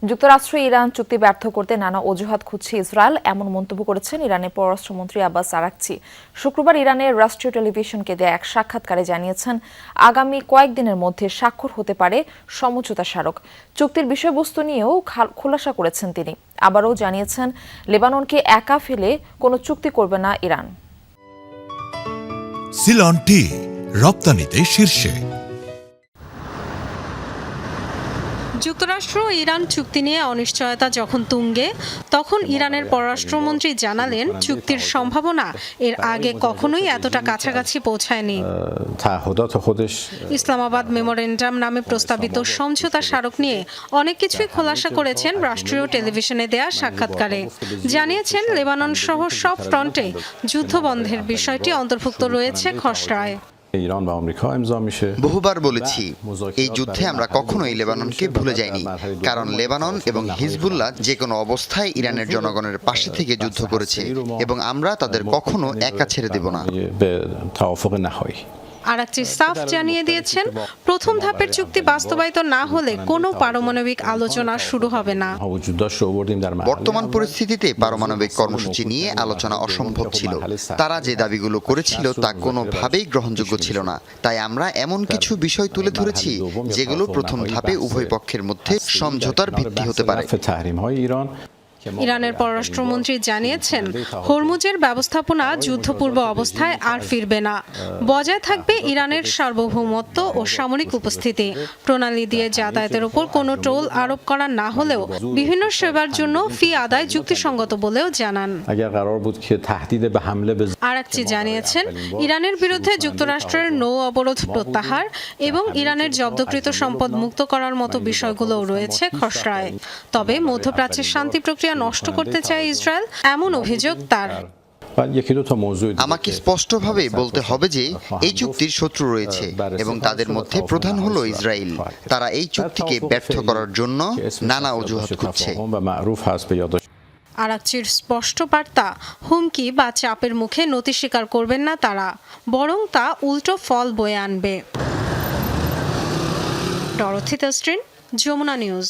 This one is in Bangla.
যুক্তরাষ্ট্র ইরান চুক্তি ব্যর্থ করতে নানা অজুহাত খুঁজছে ইসরায়েল, এমন মন্তব্য করেছেন ইরানের পররাষ্ট্রমন্ত্রী আব্বাস আরাকচি। শুক্রবার ইরানের রাষ্ট্রীয় টেলিভিশনকে দেয়া এক সাক্ষাৎকারে জানিয়েছেন, আগামী কয়েকদিনের মধ্যে স্বাক্ষর হতে পারে সমঝোতা স্মারক। চুক্তির বিষয়বস্তু নিয়েও খোলাসা করেছেন তিনি। আবারও জানিয়েছেন, লেবাননকে একা ফেলে কোনো চুক্তি করবে না ইরান। সিলন টি রপ্তানিতে শীর্ষে। যুক্তরাষ্ট্র ইরান চুক্তি নিয়ে অনিশ্চয়তা যখন তুঙ্গে, তখন ইরানের পররাষ্ট্রমন্ত্রী জানালেন, চুক্তির সম্ভাবনা এর আগে কখনোই এতটা কাছাকাছি পৌঁছায়নি। ইসলামাবাদ মেমোরেন্ডাম নামে প্রস্তাবিত সমঝোতা স্মারক নিয়ে অনেক কিছুই খোলাসা করেছেন রাষ্ট্রীয় টেলিভিশনে দেয়া সাক্ষাৎকারে। জানিয়েছেন, লেবানন সহ সব ফ্রন্টে যুদ্ধবন্ধের বিষয়টি অন্তর্ভুক্ত রয়েছে খসড়ায়। বহুবার বলেছি, এই যুদ্ধে আমরা কখনোই লেবাননকে ভুলে যাইনি, কারণ লেবানন এবং হিজবুল্লাহ যে কোনো অবস্থায় ইরানের জনগণের পাশে থেকে যুদ্ধ করেছে এবং আমরা তাদের কখনো একা ছেড়ে দেব না। আরাকচি সাফ জানিয়ে দিয়েছেন, প্রথম ধাপের চুক্তি বাস্তবায়িত না হলে কোনো পারমাণবিক আলোচনা শুরু হবে না। বর্তমান পরিস্থিতিতে পারমাণবিক কর্মসূচি নিয়ে আলোচনা অসম্ভব ছিল। তারা যে দাবিগুলো করেছিল তা কোনোভাবেই গ্রহণযোগ্য ছিল না। তাই আমরা এমন কিছু বিষয় তুলে ধরেছি যেগুলো প্রথম ধাপে উভয় পক্ষের মধ্যে সমঝোতার ভিত্তি হতে পারে। ইরানের পররাষ্ট্রমন্ত্রী জানিয়েছেন, হরমুজের ব্যবস্থাপনা যুদ্ধপূর্ব অবস্থায় আর ফিরবে না। বজায় থাকবে ইরানের সার্বভৌমত্ব ও সামরিক উপস্থিতি। প্রণালী দিয়ে যাতায়াতের উপর কোনো টোল আরোপ করা না হলেও বিভিন্ন সেবার জন্য ফি আদায় যুক্তিসঙ্গত বলেও জানান। আরাকচি জানিয়েছেন, ইরানের বিরুদ্ধে যুক্তরাষ্ট্রের নৌ অবরোধ প্রত্যাহার এবং ইরানের জব্দকৃত সম্পদ মুক্ত করার মতো বিষয়গুলোও রয়েছে খসড়ায়। তবে মধ্যপ্রাচ্যের শান্তি প্রক্রিয়া নষ্ট করতে চায় ইসরায়েল, এমন অভিযোগ তার। আমাকে স্পষ্টভাবে বলতে হবে যে এই চুক্তির শত্রু রয়েছে এবং তাদের মধ্যে প্রধান হলো ইসরায়েল। তারা এই চুক্তিকে ব্যর্থ করার জন্য নানা অজুহাত খুঁজছে। আরাকচির স্পষ্ট বার্তা, হুমকি বা চাপের মুখে নতি স্বীকার করবেন না তারা, বরং তা উল্টো ফল বয়ে আনবে। Dorothy Tasrin, Jamuna news.